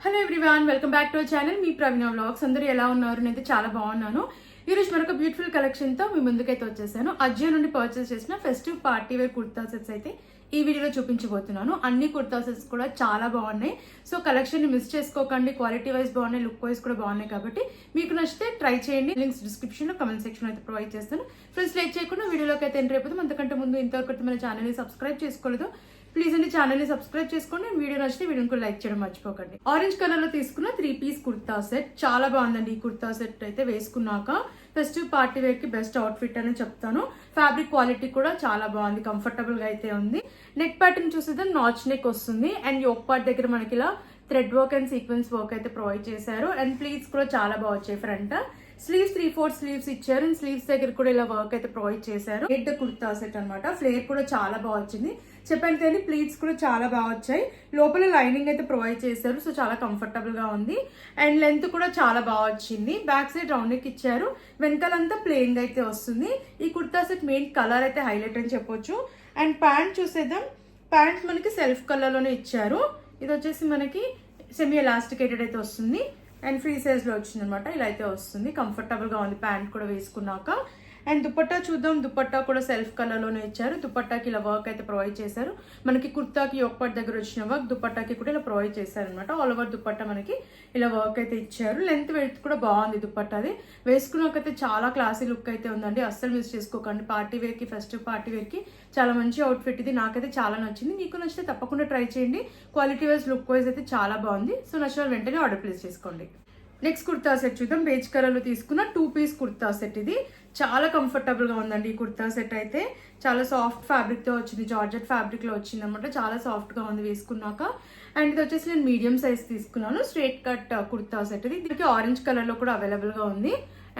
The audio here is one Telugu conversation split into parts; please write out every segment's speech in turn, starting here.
Hello everyone, welcome back to our channel. Me Praveena vlogs. అందరూ ఎలా ఉన్నారు? నేనైతే చాలా బాగున్నాను. ఈ రోజు మరొక బ్యూటిఫుల్ కలెక్షన్ తో మీ ముందుకైతే వచ్చేసాను. అజియో నుండి పర్చేస్ చేసిన festive party wear kurta sets అయితే ఈ వీడియోలో చూపించబోతున్నాను. అన్ని కుర్తా సెట్స్ కూడా చాలా బాగున్నాయి. సో కలెక్షన్ ని మిస్ చేసుకోకండి. క్వాలిటీ వైజ్ బాగున్నాయి, లుక్ వైజ్ కూడా బాగున్నాయి. కాబట్టి మీకు నచ్చితే ట్రై చేయండి. లింక్స్ డిస్క్రిప్షన్ లో, కమెంట్ సెక్షన్ అయితే ప్రొవైడ్ చేస్తాను. ఫ్రెండ్స్, లైక్ చేయకుండా వీడియోలోకి అయితే ఎంటర్ అయిపోతాం. అంతకంటే ముందు ఇంతవరకు మన ఛానల్ ని సబ్స్క్రైబ్ చేసుకోలేదు, ప్లీజ్ అండి ఛానల్ ని సబ్స్క్రైబ్ చేసుకోండి. వీడియో నచ్చితే వీడియోని కూడా లైక్ చేయడం మర్చిపోకండి. ఆరెంజ్ కలర్ లో తీసుకున్న 3 పీస్ కుర్తా సెట్ చాలా బాగుందండి. ఈ కుర్తా సెట్ అయితే వేసుకున్నాక ఫెస్టివ్ పార్టీ వేర్ కి బెస్ట్ అవుట్ఫిట్ అని చెప్తాను. ఫ్యాబ్రిక్ క్వాలిటీ కూడా చాలా బాగుంది, కంఫర్టబుల్ గా అయితే ఉంది. నెక్ ప్యాటర్న్ చూసేది నాచ్ నెక్ వస్తుంది. అండ్ యోక్ పార్ట్ దగ్గర మనకి ఇలా thread work and sequence work అయితే ప్రొవైడ్ చేశారు. అండ్ ప్లీట్స్ కూడా చాలా బాగా వచ్చాయి. ఫ్రంట్ స్లీవ్స్ 3/4 స్లీవ్స్ ఇచ్చారు. అండ్ స్లీవ్స్ దగ్గర కూడా ఇలా వర్క్ అయితే ప్రొవైడ్ చేశారు. రెడ్ కుర్తా సెట్ అనమాట. ఫ్లేర్ కూడా చాలా బాగా వచ్చింది. చెప్పాను కానీ ప్లీట్స్ కూడా చాలా బాగా వచ్చాయి. లోపల లైనింగ్ అయితే ప్రొవైడ్ చేశారు. సో చాలా కంఫర్టబుల్ గా ఉంది. అండ్ లెంత్ కూడా చాలా బాగా వచ్చింది. బ్యాక్ సైడ్ రౌండ్ నెక్ ఇచ్చారు. వెనకాలంతా ప్లెయిన్ గా అయితే వస్తుంది. ఈ కుర్తా సెట్ మెయిన్ కలర్ అయితే హైలైట్ అని చెప్పొచ్చు. అండ్ ప్యాంట్ చూసేద్దాం. ప్యాంట్ మనకి సెల్ఫ్ కలర్ లోనే ఇచ్చారు. ఇది వచ్చేసి మనకి సెమీ ఎలాస్టికేటెడ్ అయితే వస్తుంది. అండ్ ఫ్రీ సైజ్ లో వచ్చింది అనమాట. ఇలా అయితే వస్తుంది. కంఫర్టబుల్ గా ఉంది ప్యాంట్ కూడా వేసుకున్నాక. అండ్ దుపట్టా చూద్దాం. దుపట్టా కూడా సెల్ఫ్ కలర్ లోనే ఇచ్చారు. దుపట్టాకి ఇలా వర్క్ అయితే ప్రొవైడ్ చేశారు. మనకి కుర్తాకి యోక్పాట్ దగ్గర వచ్చిన వర్క్ దుపట్టాకి కూడా ఇలా ప్రొవైడ్ చేశారు అనమాట. ఆల్ ఓవర్ దుపట్టా మనకి ఇలా వర్క్ అయితే ఇచ్చారు. లెంత్ వెయిట్ కూడా బాగుంది. దుపట్టాది వేసుకున్నాకైతే చాలా క్లాసీ లుక్ అయితే ఉందండి. అస్సలు మిస్ చేసుకోకండి. పార్టీ వేర్ కి, ఫెస్టివ్ పార్టీ వేర్ కి చాలా మంచి అవుట్ఫిట్ ఇది. నాకైతే చాలా నచ్చింది. మీకు నచ్చితే తప్పకుండా ట్రై చేయండి. క్వాలిటీ వైజ్, లుక్ వైజ్ అయితే చాలా బాగుంది. సో నచ్చిన వెంటనే ఆర్డర్ ప్లేస్ చేసుకోండి. నెక్స్ట్ కుర్తా సెట్ చూద్దాం. బేజ్ కలర్ లో తీసుకున్న 2 పీస్ కుర్తా సెట్. ఇది చాలా కంఫర్టబుల్ గా ఉందండి. ఈ కుర్తా సెట్ అయితే చాలా సాఫ్ట్ ఫ్యాబ్రిక్ తో వచ్చింది. జార్జెట్ ఫ్యాబ్రిక్ లో వచ్చింది అనమాట. చాలా సాఫ్ట్ గా ఉంది వేసుకున్నాక. అండ్ ఇది వచ్చేసి నేను మీడియం సైజ్ తీసుకున్నాను. Straight cut kurta set. ఇది దీనికి ఆరెంజ్ కలర్ లో కూడా అవైలబుల్ గా ఉంది.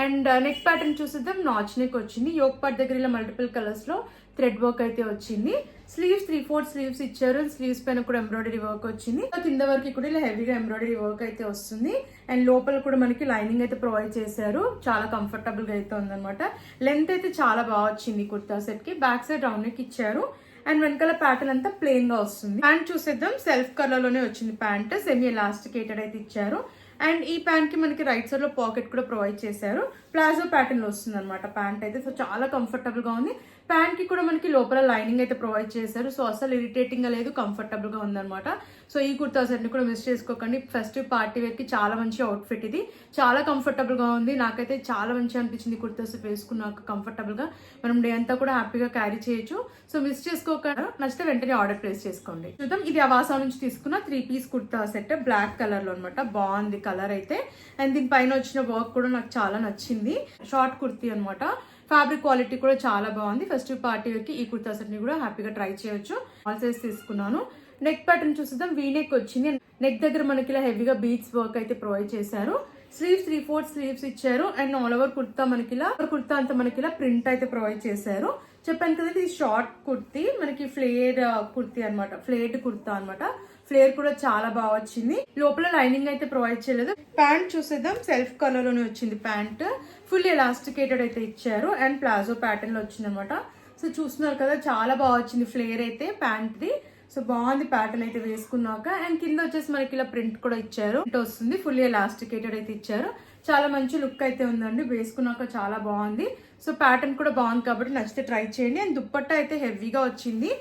అండ్ నెక్ ప్యాటర్న్ చూసేద్దాం. నాచ్ నెక్ వచ్చింది. యోక్ పార్ట్ దగ్గర ఇలా మల్టిపుల్ కలర్స్ లో థ్రెడ్ వర్క్ అయితే వచ్చింది. స్లీవ్స్ 3/4 స్లీవ్స్ ఇచ్చారు. స్లీవ్స్ పైన కూడా ఎంబ్రాయిడరీ వర్క్ వచ్చింది. కింద వరకు కూడా ఇలా హెవీగా ఎంబ్రాయిడరీ వర్క్ అయితే వస్తుంది. అండ్ లోపల కూడా మనకి లైనింగ్ అయితే ప్రొవైడ్ చేశారు. చాలా కంఫర్టబుల్ గా అయితే ఉందన్నమాట. లెంత్ అయితే చాలా బాగా వచ్చింది కుర్తా సెట్ కి. బ్యాక్ సైడ్ రౌండ్ నెక్ ఇచ్చారు. అండ్ వెనకాల ప్యాటర్న్ అంతా ప్లెయిన్ గా వస్తుంది. ప్యాంట్ చూసేద్దాం. సెల్ఫ్ కలర్ లోనే వచ్చింది ప్యాంట్. సెమీ ఎలాస్టికేటెడ్ అయితే ఇచ్చారు. అండ్ ఈ ప్యాంట్ కి మనకి రైట్ సైడ్ లో పాకెట్ కూడా ప్రొవైడ్ చేశారు. ప్లాజో ప్యాటర్న్ లో వస్తుంది అనమాట ప్యాంట్ అయితే. సో చాలా కంఫర్టబుల్ గా ఉంది. ప్యాంట్ కి కూడా మనకి లోపల లైనింగ్ అయితే ప్రొవైడ్ చేశారు. సో అసలు ఇరిటేటింగ్ గా లేదు, కంఫర్టబుల్ గా ఉందన్నమాట. సో ఈ కుర్తా సెట్ ని కూడా మిస్ చేసుకోకండి. ఫెస్టివ్ పార్టీ వేర్ కి చాలా మంచి అవుట్ఫిట్ ఇది. చాలా కంఫర్టబుల్ గా ఉంది. నాకైతే చాలా మంచిగా అనిపించింది కుర్తా సెట్ వేసుకున్నాక. కంఫర్టబుల్ గా మనం డే అంతా కూడా హ్యాపీగా క్యారీ చేయొచ్చు. సో మిస్ చేసుకోకుండా నచ్చితే వెంటనే ఆర్డర్ ప్లేస్ చేసుకోండి. చూద్దాం. ఇది అవాసా నుంచి తీసుకున్న 3 piece kurta set. Black colour లో అనమాట. బాగుంది కలర్ అయితే. అండ్ దీని పైన వచ్చిన వర్క్ కూడా నాకు చాలా నచ్చింది. షార్ట్ కుర్తీ అనమాట. ఫ్యాబ్రిక్ క్వాలిటీ కూడా చాలా బాగుంది. ఫెస్టివ్ పార్టీ వేర్ కి ఈ కుర్తా సెట్ ని కూడా హ్యాపీగా ట్రై చేయొచ్చు. ఆల్ సైజ్ తీసుకున్నాను. నెక్ ప్యాటర్న్ చూసేద్దాం. వీ నెక్ వచ్చింది. నెక్ దగ్గర మనకి ఇలా హెవీగా బీడ్స్ వర్క్ అయితే ప్రొవైడ్ చేశారు. స్లీవ్స్ 3/4 స్లీవ్స్ ఇచ్చారు. అండ్ ఆల్ ఓవర్ కుర్తా మనకి ఇలా కుర్తా అంతా మనకి ఇలా ప్రింట్ అయితే ప్రొవైడ్ చేశారు. చెప్పాను కదా, ఇది షార్ట్ కుర్తీ. మనకి ఫ్లేర్ కుర్తీ అనమాట. ఫ్లేర్డ్ కుర్తా అనమాట. ఫ్లేర్ కూడా చాలా బాగా వచ్చింది. లోపల లైనింగ్ అయితే ప్రొవైడ్ చేయలేదు. ప్యాంట్ చూసేద్దాం. సెల్ఫ్ కలర్ లోనే వచ్చింది ప్యాంట్. ఫుల్ ఎలాస్టికేటెడ్ అయితే ఇచ్చారు. అండ్ ప్లాజో ప్యాటర్న్ లో వచ్చింది అనమాట. సో చూస్తున్నారు కదా, చాలా బాగా వచ్చింది ఫ్లేర్ అయితే ప్యాంట్ ది. సో బాగుంది ప్యాటర్న్ అయితే వేసుకున్నాక. అండ్ కింద వచ్చేసి మనకి ఇలా ప్రింట్ కూడా ఇచ్చారు. వస్తుంది. ఫుల్ ఎలాస్టికేటెడ్ అయితే ఇచ్చారు. చాలా మంచి లుక్ అయితే ఉందండి. వేసుకున్నాక చాలా బాగుంది. సో ప్యాటర్న్ కూడా బాగుంది కాబట్టి నచ్చితే ట్రై చేయండి. అండ్ దుప్పట్టా అయితే హెవీగా వచ్చింది.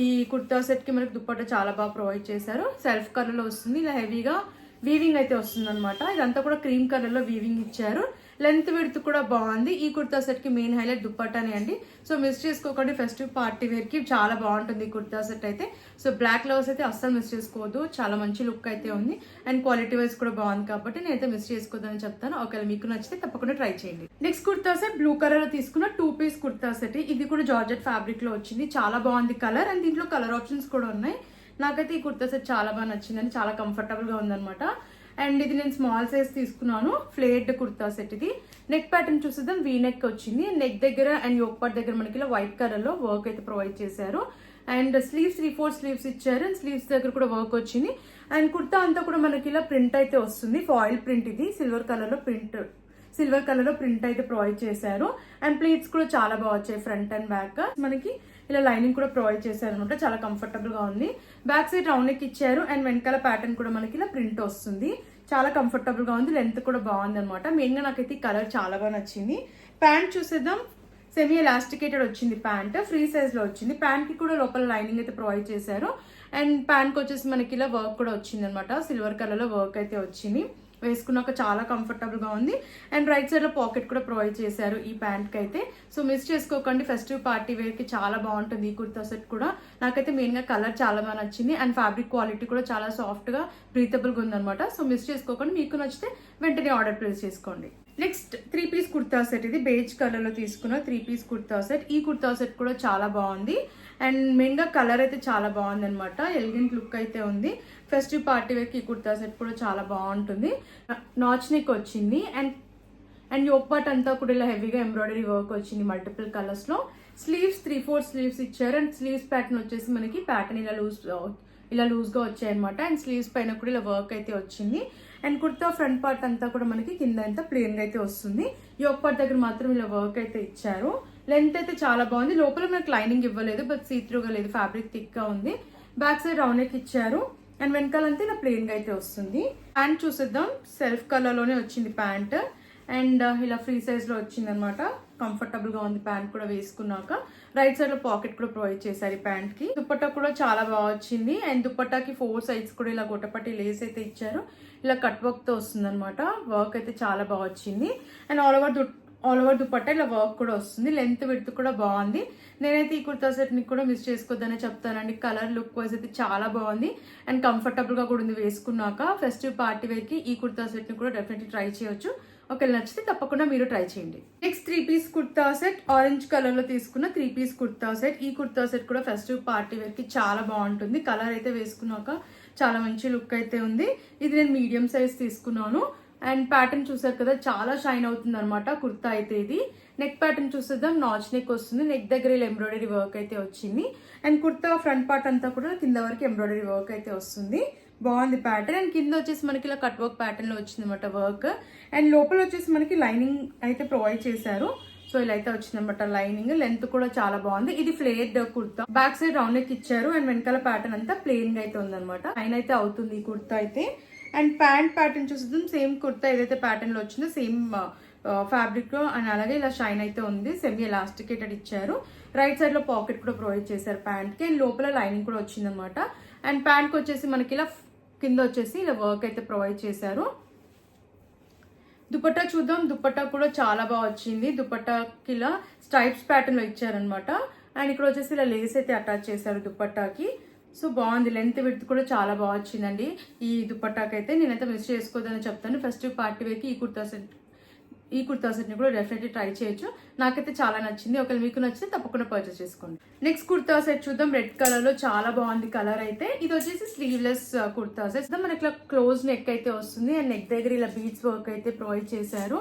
ఈ కుర్తా సెట్ కి మనకి దుప్పట్టా చాలా బాగా ప్రొవైడ్ చేశారు. సెల్ఫ్ కలర్ లో వస్తుంది. ఇలా హెవీగా వీవింగ్ అయితే వస్తుంది అనమాట. ఇదంతా కూడా క్రీమ్ కలర్ లో వీవింగ్ ఇచ్చారు. లెంత్ విడ్త్ కూడా బాగుంది. ఈ కుర్తా సెట్ కి మెయిన్ హైలైట్ దుప్పట్టానే అండి. సో మిస్ చేసుకోకండి. ఫెస్టివ్ పార్టీ వేర్ కి చాలా బాగుంటుంది ఈ కుర్తా సెట్ అయితే. సో బ్లాక్ లవర్స్ అయితే అస్సలు మిస్ చేసుకోవద్దు. చాలా మంచి లుక్ అయితే ఉంది. అండ్ క్వాలిటీ వైజ్ కూడా బాగుంది కాబట్టి నేనైతే మిస్ చేసుకోవద్దని చెప్తాను. ఒకవేళ మీకు నచ్చితే తప్పకుండా ట్రై చేయండి. Next kurta set blue colour లో తీసుకున్న 2 పీస్ కుర్తా సెట్. ఇది కూడా జార్జెట్ ఫ్యాబ్రిక్ లో వచ్చింది. చాలా బాగుంది కలర్. అండ్ దీంట్లో కలర్ ఆప్షన్స్ కూడా ఉన్నాయి. నాకైతే ఈ కుర్తా సెట్ చాలా బాగా నచ్చిందని. చాలా కంఫర్టబుల్ గా ఉందన్నమాట. అండ్ ఇది నేను స్మాల్ సైజ్ తీసుకున్నాను. ఫ్లేర్డ్ కుర్తా సెట్ ఇది. నెక్ ప్యాటర్న్ చూసేద్దాం. వీ నెక్ వచ్చింది. నెక్ దగ్గర అండ్ యోక్ పార్ట్ దగ్గర మనకి ఇలా వైట్ కలర్ లో వర్క్ అయితే ప్రొవైడ్ చేశారు. అండ్ స్లీవ్స్ 3/4 స్లీవ్స్ ఇచ్చారు. అండ్ స్లీవ్స్ దగ్గర కూడా వర్క్ వచ్చింది. అండ్ కుర్తా అంతా కూడా మనకి ఇలా ప్రింట్ అయితే వస్తుంది. ఫాయిల్ ప్రింట్ ఇది. సిల్వర్ కలర్ లో ప్రింట్ సిల్వర్ కలర్ లో ప్రింట్ అయితే ప్రొవైడ్ చేశారు. అండ్ ప్లీట్స్ కూడా చాలా బాగా వచ్చాయి ఫ్రంట్ అండ్ బ్యాక్. మనకి ఇలా లైనింగ్ కూడా ప్రొవైడ్ చేశారు అనమాట. చాలా కంఫర్టబుల్ గా ఉంది. బ్యాక్ సైడ్ రౌండ్ నెక్ ఇచ్చారు అండ్ వెనకాల ప్యాటర్న్ కూడా మనకి ఇలా ప్రింట్ వస్తుంది. చాలా కంఫర్టబుల్ గా ఉంది. లెంత్ కూడా బాగుంది అనమాట. మెయిన్ గా నాకైతే ఈ కలర్ చాలా బాగా నచ్చింది. ప్యాంట్ చూసేద్దాం. సెమీ ఎలాస్టికేటెడ్ వచ్చింది ప్యాంట్. ఫ్రీ సైజ్ లో వచ్చింది. ప్యాంట్ కి కూడా లోపల లైనింగ్ అయితే ప్రొవైడ్ చేశారు. అండ్ ప్యాంట్ కి వచ్చేసి మనకి ఇలా వర్క్ కూడా వచ్చింది అనమాట. సిల్వర్ కలర్ లో వర్క్ అయితే వచ్చింది. వేసుకున్నాక చాలా కంఫర్టబుల్ గా ఉంది. అండ్ రైట్ సైడ్ లో పాకెట్ కూడా ప్రొవైడ్ చేశారు ఈ ప్యాంట్ కి అయితే. సో మిస్ చేసుకోకండి. ఫెస్టివ్ పార్టీ వేర్ కి చాలా బాగుంటుంది ఈ కుర్తా సెట్ కూడా. నాకైతే మెయిన్ గా కలర్ చాలా బాగా నచ్చింది. అండ్ ఫ్యాబ్రిక్ క్వాలిటీ కూడా చాలా సాఫ్ట్ గా బ్రీతబుల్ గా ఉందన్నమాట. సో మిస్ చేసుకోకండి. మీకు నచ్చితే వెంటనే ఆర్డర్ ప్లేస్ చేసుకోండి. Next 3 piece kurta set. ఇది బేజ్ కలర్ లో తీసుకున్న 3 పీస్ కుర్తా సెట్. ఈ కుర్తా సెట్ కూడా చాలా బాగుంది. అండ్ మెయిన్ గా కలర్ అయితే చాలా బాగుంది అనమాట. ఎలిగెంట్ లుక్ అయితే ఉంది. ఫెస్టివ్ పార్టీ వేర్ కి ఈ కుర్తా సెట్ కూడా చాలా బాగుంటుంది. నాచ్ నెక్ వచ్చింది. అండ్ యోక్ పార్ట్ అంతా కూడా ఇలా హెవీగా ఎంబ్రాయిడరీ వర్క్ వచ్చింది మల్టిపుల్ కలర్స్ లో. స్లీవ్స్ 3/4 స్లీవ్స్ ఇచ్చారు. అండ్ స్లీవ్స్ ప్యాటర్న్ వచ్చేసి మనకి ప్యాటర్న్ ఇలా లూజ్ గా వచ్చాయి అనమాట. అండ్ స్లీవ్స్ పైన కూడా ఇలా వర్క్ అయితే వచ్చింది. అండ్ కుర్తా ఫ్రంట్ పార్ట్ అంతా కూడా మనకి కింద అంతా ప్లెయిన్ గా అయితే వస్తుంది. యోక్ పార్ట్ దగ్గర మాత్రం ఇలా వర్క్ అయితే ఇచ్చారు. లెంత్ అయితే చాలా బాగుంది. లోపల మనకి లైనింగ్ ఇవ్వలేదు, బట్ సీత్రూగా లేదు. ఫ్యాబ్రిక్ థిక్ గా ఉంది. బ్యాక్ సైడ్ రౌండ్ నెక్ ఇచ్చారు. అండ్ వెనకాలంతా ఇలా ప్లెయిన్ గా అయితే వస్తుంది. ప్యాంట్ చూసేద్దాం. సెల్ఫ్ కలర్ లోనే వచ్చింది ప్యాంట్. అండ్ ఇలా ఫ్రీ సైజ్ లో వచ్చింది అనమాట. కంఫర్టబుల్ గా ఉంది ప్యాంట్ కూడా వేసుకున్నాక. రైట్ సైడ్ లో పాకెట్ కూడా ప్రొవైడ్ చేశారు ఈ ప్యాంట్ కి. దుపట్టా కూడా చాలా బాగా వచ్చింది. అండ్ దుపట్టాకి 4 సైడ్స్ కూడా ఇలా గొట్టపట్టి లేస్ అయితే ఇచ్చారు. ఇలా కట్ వర్క్ తో వస్తుంది అనమాట. వర్క్ అయితే చాలా బాగా వచ్చింది. అండ్ ఆల్ ఓవర్ దుపట్టా ఇలా వర్క్ కూడా వస్తుంది. లెంత్ విడ్త్ కూడా బాగుంది. నేనైతే ఈ కుర్తా సెట్ ని కూడా మిస్ చేసుకోవద్దనే చెప్తానండి. కలర్ లుక్ వైజ్ అయితే చాలా బాగుంది. అండ్ కంఫర్టబుల్ గా కూడా ఉంది వేసుకున్నాక. ఫెస్టివ్ పార్టీ వేర్ కి ఈ కుర్తా సెట్ ని కూడా డెఫినెట్లీ ట్రై చేయొచ్చు. ఒకవేళ నచ్చితే తప్పకుండా మీరు ట్రై చేయండి. Next 3 piece kurta set. Orange colour లో తీసుకున్న 3 పీస్ కుర్తా సెట్. ఈ కుర్తా సెట్ కూడా ఫెస్టివ్ పార్టీ వేర్ కి చాలా బాగుంటుంది. కలర్ అయితే వేసుకున్నాక చాలా మంచి లుక్ అయితే ఉంది. ఇది నేను మీడియం సైజ్ తీసుకున్నాను. అండ్ ప్యాటర్న్ చూసారు కదా, చాలా షైన్ అవుతుంది అనమాట కుర్తా అయితే ఇది. నెక్ ప్యాటర్న్ చూసేద్దాం. నాచ్ నెక్ వస్తుంది. నెక్ దగ్గర ఇలా ఎంబ్రాయిడరీ వర్క్ అయితే వచ్చింది. అండ్ కుర్తా ఫ్రంట్ పార్ట్ అంతా కూడా కింద వరకు ఎంబ్రాయిడరీ వర్క్ అయితే వస్తుంది. బాగుంది ప్యాటర్న్. అండ్ కింద వచ్చేసి మనకి ఇలా కట్ వర్క్ ప్యాటర్న్ లో వచ్చింది అనమాట వర్క్. అండ్ లోపల వచ్చేసి మనకి లైనింగ్ అయితే ప్రొవైడ్ చేశారు. సో ఇలా అయితే వచ్చింది అనమాట లైనింగ్. లెంత్ కూడా చాలా బాగుంది. ఇది flared kurta. Back side round neck ఇచ్చారు. అండ్ వెనకాల ప్యాటర్న్ అంతా ప్లెయిన్ గా అయితే ఉందన్నమాట. లైన్ అయితే అవుతుంది ఈ కుర్తా అయితే. అండ్ ప్యాంట్ ప్యాటర్న్ చూసేద్దాం. సేమ్ కుర్తా ఏదైతే ప్యాటర్న్ లో వచ్చిందో సేమ్ ఫ్యాబ్రిక్ అండ్ అలాగే ఇలా షైన్ అయితే ఉంది. సెమీ ఎలాస్టికేటెడ్ ఇచ్చారు. రైట్ సైడ్ లో పాకెట్ కూడా ప్రొవైడ్ చేశారు ప్యాంట్ కి. అండ్ లోపల లైనింగ్ కూడా వచ్చింది అనమాట. అండ్ ప్యాంట్ కి వచ్చేసి మనకి ఇలా కింద వచ్చేసి ఇలా వర్క్ అయితే ప్రొవైడ్ చేశారు. దుపట్టా చూద్దాం. దుపట్టా కూడా చాలా బాగా వచ్చింది. దుపట్టాకి ఇలా స్ట్రైప్స్ ప్యాటర్న్ లో ఇచ్చారనమాట. అండ్ ఇక్కడ వచ్చేసి ఇలా లేస్ అయితే అటాచ్ చేశారు దుపట్టాకి. సో బాగుంది. లెంత్ విడ్త్ కూడా చాలా బాగా వచ్చిందండి ఈ దుపట్టాకి అయితే. నేనైతే మిస్ చేసుకోవద్దని చెప్తాను. ఫెస్టివ్ పార్టీ వేర్కి ఈ కుర్తా సెట్ ని కూడా డెఫినెట్లీ ట్రై చేయొచ్చు. నాకైతే చాలా నచ్చింది. ఒకవేళ మీకు నచ్చితే తప్పకుండా పర్చేస్ చేసుకోండి. నెక్స్ట్ కుర్తా సెట్ చూద్దాం. రెడ్ కలర్ లో చాలా బాగుంది కలర్ అయితే. ఇది వచ్చేసి స్లీవ్లెస్ కుర్తా సెట్. మనకి ఇట్లా క్లోజ్ నెక్ అయితే వస్తుంది. అండ్ నెక్ దగ్గర ఇలా బీడ్స్ వర్క్ అయితే ప్రొవైడ్ చేశారు.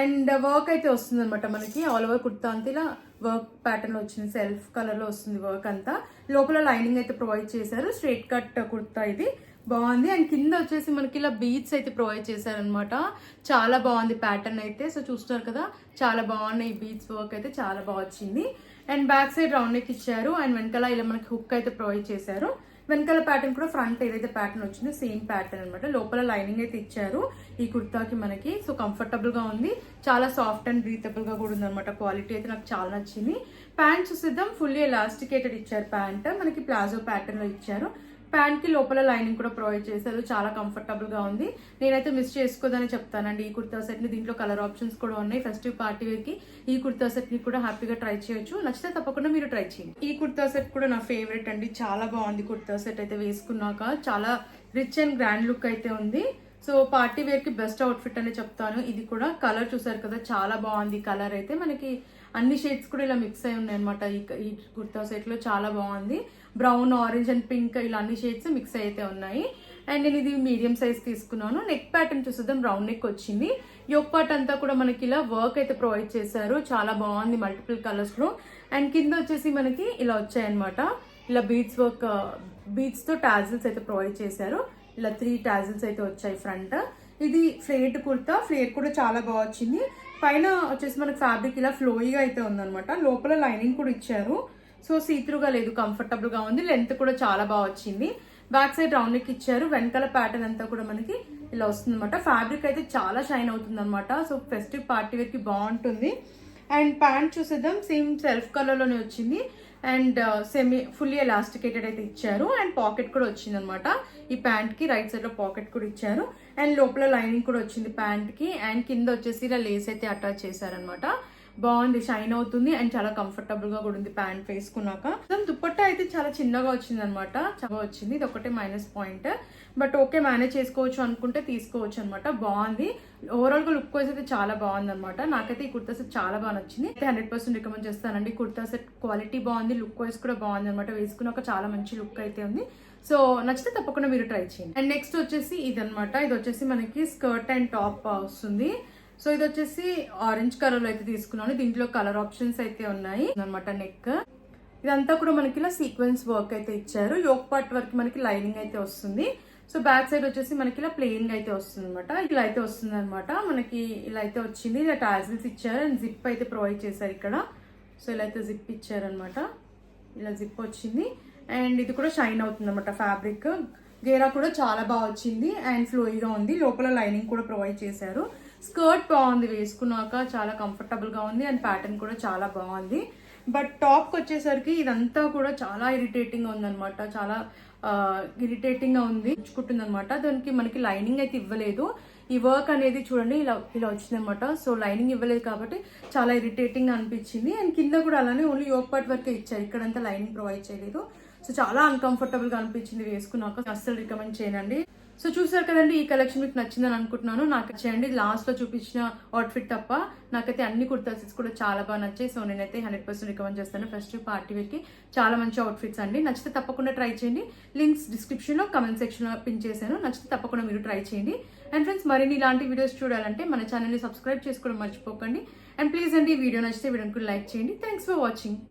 అండ్ వర్క్ అయితే వస్తుంది అనమాట మనకి. ఆల్ ఓవర్ కుర్తా అంతా ఇలా వర్క్ ప్యాటర్న్ లో వచ్చింది. సెల్ఫ్ కలర్ లో వస్తుంది వర్క్ అంతా. లోపల లైనింగ్ అయితే ప్రొవైడ్ చేశారు. స్ట్రైట్ కట్ కుర్తా ఇది. బాగుంది. అండ్ కింద వచ్చేసి మనకి ఇలా బీడ్స్ అయితే ప్రొవైడ్ చేశారనమాట. చాలా బాగుంది ప్యాటర్న్ అయితే. సో చూస్తున్నారు కదా, చాలా బాగున్నాయి. ఈ బీడ్స్ వర్క్ అయితే చాలా బాగా వచ్చింది. And back side round neck ఇచ్చారు. అండ్ వెనకాల ఇలా మనకి హుక్ అయితే ప్రొవైడ్ చేశారు. వెనకాల ప్యాటర్న్ కూడా ఫ్రంట్ ఏదైతే ప్యాటర్న్ వచ్చిందో సేమ్ ప్యాటర్న్ అనమాట. లోపల లైనింగ్ అయితే ఇచ్చారు ఈ కుర్తాకి మనకి. సో కంఫర్టబుల్ గా ఉంది. చాలా సాఫ్ట్ అండ్ బ్రీతబుల్ గా కూడా ఉంది అనమాట. క్వాలిటీ అయితే నాకు చాలా నచ్చింది. ప్యాంట్ చూసేద్దాం. ఫుల్లీ ఎలాస్టికేటెడ్ ఇచ్చారు ప్యాంట్. మనకి ప్లాజో ప్యాటర్న్ లో ఇచ్చారు. ప్యాంట్ కి లోపల లైనింగ్ కూడా ప్రొవైడ్ చేశారు. చాలా కంఫర్టబుల్ గా ఉంది. నేనైతే మిస్ చేసుకోదని చెప్తానండి ఈ కుర్తా సెట్ ని. దీంట్లో కలర్ ఆప్షన్స్ కూడా ఉన్నాయి. ఫెస్టివ్ పార్టీ వేర్ కి ఈ కుర్తా సెట్ ని కూడా హ్యాపీగా ట్రై చేయొచ్చు. నచ్చితే తప్పకుండా మీరు ట్రై చేయండి. ఈ కుర్తా సెట్ కూడా నా ఫేవరెట్ అండి. చాలా బాగుంది కుర్తా సెట్ అయితే. వేసుకున్నాక చాలా రిచ్ అండ్ గ్రాండ్ లుక్ అయితే ఉంది. సో పార్టీ వేర్ కి బెస్ట్ అవుట్ఫిట్ అని చెప్తాను. ఇది కూడా కలర్ చూసారు కదా, చాలా బాగుంది కలర్ అయితే. మనకి అన్ని షేడ్స్ కూడా ఇలా మిక్స్ అయి ఉన్నాయి అనమాట ఈ కుర్తా సెట్ లో. చాలా బాగుంది. బ్రౌన్, ఆరెంజ్ అండ్ పింక్ ఇలా అన్ని షేడ్స్ మిక్స్ అయితే ఉన్నాయి. అండ్ నేను ఇది మీడియం సైజ్ తీసుకున్నాను. నెక్ ప్యాటర్న్ చూసేద్దాం. రౌండ్ నెక్ వచ్చింది. యోక్ పార్ట్ అంతా కూడా మనకి ఇలా వర్క్ అయితే ప్రొవైడ్ చేశారు. చాలా బాగుంది మల్టిపుల్ కలర్స్ లో. అండ్ కింద వచ్చేసి మనకి ఇలా వచ్చాయన్నమాట. ఇలా బీడ్స్ వర్క్, బీడ్స్ తో టాజిల్స్ అయితే ప్రొవైడ్ చేశారు. ఇలా 3 టాజిల్స్ అయితే వచ్చాయి ఫ్రంట్. ఇది ఫ్లేట్ కుర్తా, ఫ్లేట్ కూడా చాలా బాగా వచ్చింది. పైన వచ్చేసి మనకి ఫ్యాబ్రిక్ ఇలా ఫ్లోయిగా అయితే ఉందన్నమాట. లోపల లైనింగ్ కూడా ఇచ్చారు. సో సీత్రూగా లేదు, కంఫర్టబుల్ గా ఉంది. లెంత్ కూడా చాలా బాగా వచ్చింది. బ్యాక్ సైడ్ రౌండ్ నెక్ ఇచ్చారు. వెనకాల ప్యాటర్న్ అంతా కూడా మనకి ఇలా వస్తుంది అనమాట. ఫ్యాబ్రిక్ అయితే చాలా షైన్ అవుతుంది అనమాట. సో ఫెస్టివ్ పార్టీ వేర్ కి బాగుంటుంది. అండ్ ప్యాంట్ చూసేద్దాం. సేమ్ సెల్ఫ్ కలర్ లోనే వచ్చింది. అండ్ సెమీ ఫుల్లీ ఎలాస్టికేటెడ్ అయితే ఇచ్చారు. అండ్ పాకెట్ కూడా వచ్చింది అనమాట. ఈ ప్యాంట్ కి రైట్ సైడ్ లో పాకెట్ కూడా ఇచ్చారు. అండ్ లోపల లైనింగ్ కూడా వచ్చింది ప్యాంట్ కి. అండ్ కింద వచ్చేసి ఇలా లేస్ అయితే అటాచ్ చేశారనమాట. బాగుంది, షైన్ అవుతుంది. అండ్ చాలా కంఫర్టబుల్ గా కూడా ఉంది ప్యాంట్ వేసుకున్నాక. దుపట్టా అయితే చాలా చిన్నగా వచ్చింది అనమాట. చాలా వచ్చింది. ఇది ఒకటే minus point. But okay, manage చేసుకోవచ్చు అనుకుంటే తీసుకోవచ్చు అనమాట. బాగుంది. ఓవరాల్ గా లుక్ వైజ్ అయితే చాలా బాగుంది అనమాట. నాకైతే ఈ కుర్తా సెట్ చాలా బాగా నచ్చింది. 100% రికమెండ్ చేస్తానండి. కుర్తా సెట్ క్వాలిటీ బాగుంది, లుక్ వైజ్ కూడా బాగుంది అనమాట. వేసుకున్నాక చాలా మంచి లుక్ అయితే ఉంది. సో నచ్చితే తప్పకుండా మీరు ట్రై చేయండి. అండ్ నెక్స్ట్ వచ్చేసి ఇది అనమాట. ఇది వచ్చేసి మనకి స్కర్ట్ అండ్ టాప్ వస్తుంది. సో ఇది వచ్చేసి ఆరెంజ్ కలర్ లో అయితే తీసుకున్నాను. దీంట్లో కలర్ ఆప్షన్స్ అయితే ఉన్నాయి అనమాట. నెక్ ఇదంతా కూడా మనకి ఇలా సీక్వెన్స్ వర్క్ అయితే ఇచ్చారు. యోక్ పార్ట్ వరకు మనకి లైనింగ్ అయితే వస్తుంది. సో బ్యాక్ సైడ్ వచ్చేసి మనకి ఇలా ప్లెయిన్ గా అయితే వస్తుంది అనమాట. ఇలా అయితే వస్తుంది అనమాట. మనకి ఇలా అయితే వచ్చింది. ఇలా టాజిల్స్ ఇచ్చారు. అండ్ జిప్ అయితే ప్రొవైడ్ చేశారు ఇక్కడ. సో ఇలా అయితే జిప్ ఇచ్చారు అనమాట. ఇలా జిప్ వచ్చింది. అండ్ ఇది కూడా షైన్ అవుతుంది అనమాట. ఫ్యాబ్రిక్ గేరా కూడా చాలా బాగా వచ్చింది. అండ్ ఫ్లోయిగా ఉంది. లోపల లైనింగ్ కూడా ప్రొవైడ్ చేశారు. స్కర్ట్ బాగుంది, వేసుకున్నాక చాలా కంఫర్టబుల్ గా ఉంది. అండ్ ప్యాటర్న్ కూడా చాలా బాగుంది. బట్ టాప్ కి వచ్చేసరికి ఇదంతా కూడా చాలా ఇరిటేటింగ్ గా ఉంది అనమాట. చాలా ఇరిటేటింగ్ గా ఉంది, ఉంచుకుంటుంది అనమాట. దానికి మనకి లైనింగ్ అయితే ఇవ్వలేదు. ఈ వర్క్ అనేది చూడండి ఇలా ఇలా వచ్చింది అనమాట. సో లైనింగ్ ఇవ్వలేదు కాబట్టి చాలా ఇరిటేటింగ్ గా అనిపించింది. అండ్ కింద కూడా అలానే ఓన్లీ యోక్ పార్ట్ వరకే ఇచ్చారు. ఇక్కడంతా లైనింగ్ ప్రొవైడ్ చేయలేదు. సో చాలా అన్కంఫర్టబుల్ గా అనిపించింది వేసుకున్నాక. అస్సలు రికమెండ్ చేయనండి. సో చూసారు కదండి, ఈ కలెక్షన్ మీకు నచ్చిందని అనుకుంటున్నాను. నాకు చేయండి. లాస్ట్ లో చూపించిన అవుట్ఫిట్ తప్ప నాకైతే అన్ని కుర్తా సెట్స్ కూడా చాలా బాగా నచ్చాయి. సో నేనైతే 100% రికమెండ్ చేస్తాను. ఫెస్టివ్ పార్టీ వేర్ కి చాలా మంచి అవుట్ఫిట్స్ అండి. నచ్చితే తప్పకుండా ట్రై చేయండి. లింక్స్ డిస్క్రిప్షన్ లో, కమెంట్ సెక్షన్ లో పిన్ చేశాను. నచ్చితే తప్పకుండా మీరు ట్రై చేయండి. అండ్ ఫ్రెండ్స్, మరిన్ని ఇలాంటి వీడియోస్ చూడాలంటే మన ఛానల్ ని సబ్స్క్రైబ్ చేసుకోవడం మర్చిపోకండి. అండ్ ప్లీజ్ అండి, ఈ వీడియో నచ్చితే వీడియోకి లైక్ చేయండి. Thanks for watching.